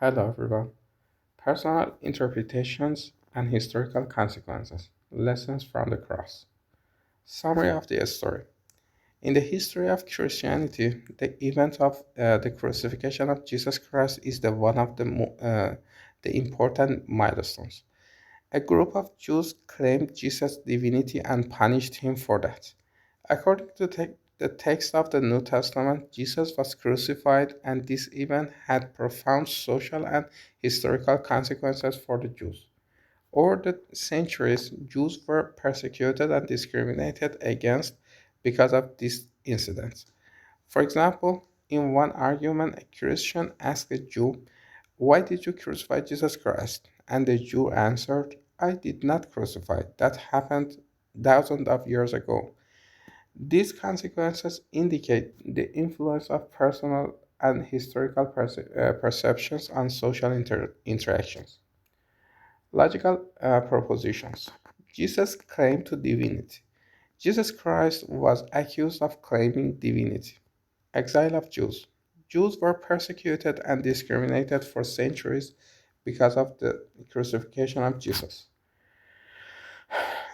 Hello, everyone. Personal interpretations and historical consequences. Lessons from the cross. Summary of the story. In the history of Christianity, the event of the crucifixion of Jesus Christ is one of the important milestones. A group of Jews claimed Jesus' divinity and punished him for that. According to the text of the New Testament, Jesus was crucified, and this event had profound social and historical consequences for the Jews. Over the centuries, Jews were persecuted and discriminated against because of this incident. For example, in one argument, a Christian asked a Jew, "Why did you crucify Jesus Christ?" And the Jew answered, "I did not crucify. That happened thousands of years ago." These consequences indicate the influence of personal and historical perceptions on social interactions. Logical propositions. Jesus claimed to divinity. Jesus Christ was accused of claiming divinity. Exile of Jews. Jews were persecuted and discriminated for centuries because of the crucifixion of Jesus.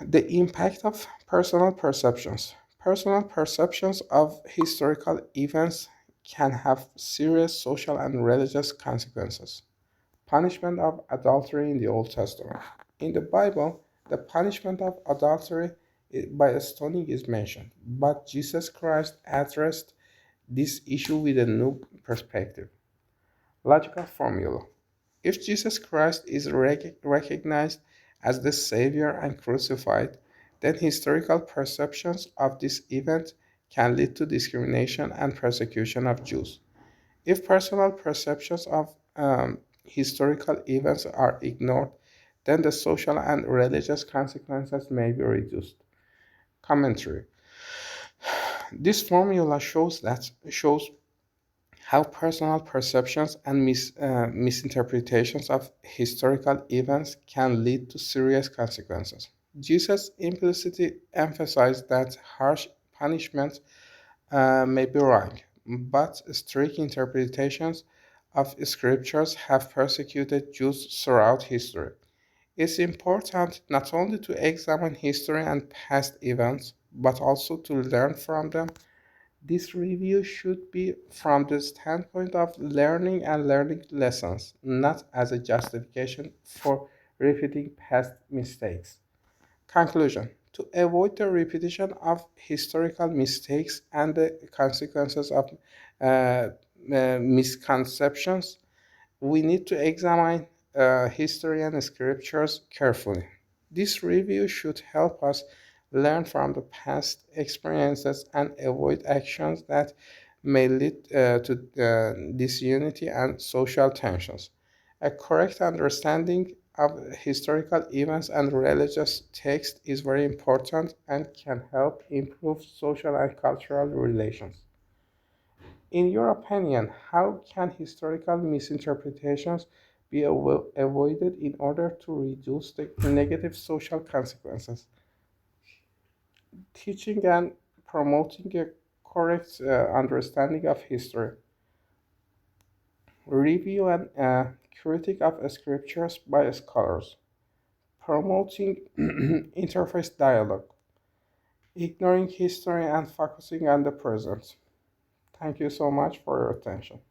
The impact of personal perceptions. Personal perceptions of historical events can have serious social and religious consequences. Punishment of adultery in the Old Testament. In the Bible, the punishment of adultery by stoning is mentioned, but Jesus Christ addressed this issue with a new perspective. Logical formula. If Jesus Christ is recognized as the Savior and crucified, then historical perceptions of this event can lead to discrimination and persecution of Jews. If personal perceptions of historical events are ignored, then the social and religious consequences may be reduced. Commentary. This formula shows how personal perceptions and misinterpretations of historical events can lead to serious consequences. Jesus implicitly emphasized that harsh punishments may be wrong, but strict interpretations of scriptures have persecuted Jews throughout history. It's important not only to examine history and past events, but also to learn from them. This review should be from the standpoint of learning and learning lessons, not as a justification for repeating past mistakes. Conclusion. To avoid the repetition of historical mistakes and the consequences of misconceptions, we need to examine history and scriptures carefully. This review should help us learn from the past experiences and avoid actions that may lead to disunity and social tensions. A correct understanding of historical events and religious texts is very important and can help improve social and cultural relations. In your opinion, how can historical misinterpretations be avoided in order to reduce the negative social consequences? Teaching and promoting a correct understanding of history. Review and critique of scriptures by scholars. Promoting interface dialogue. Ignoring history and focusing on the present. Thank you so much for your attention.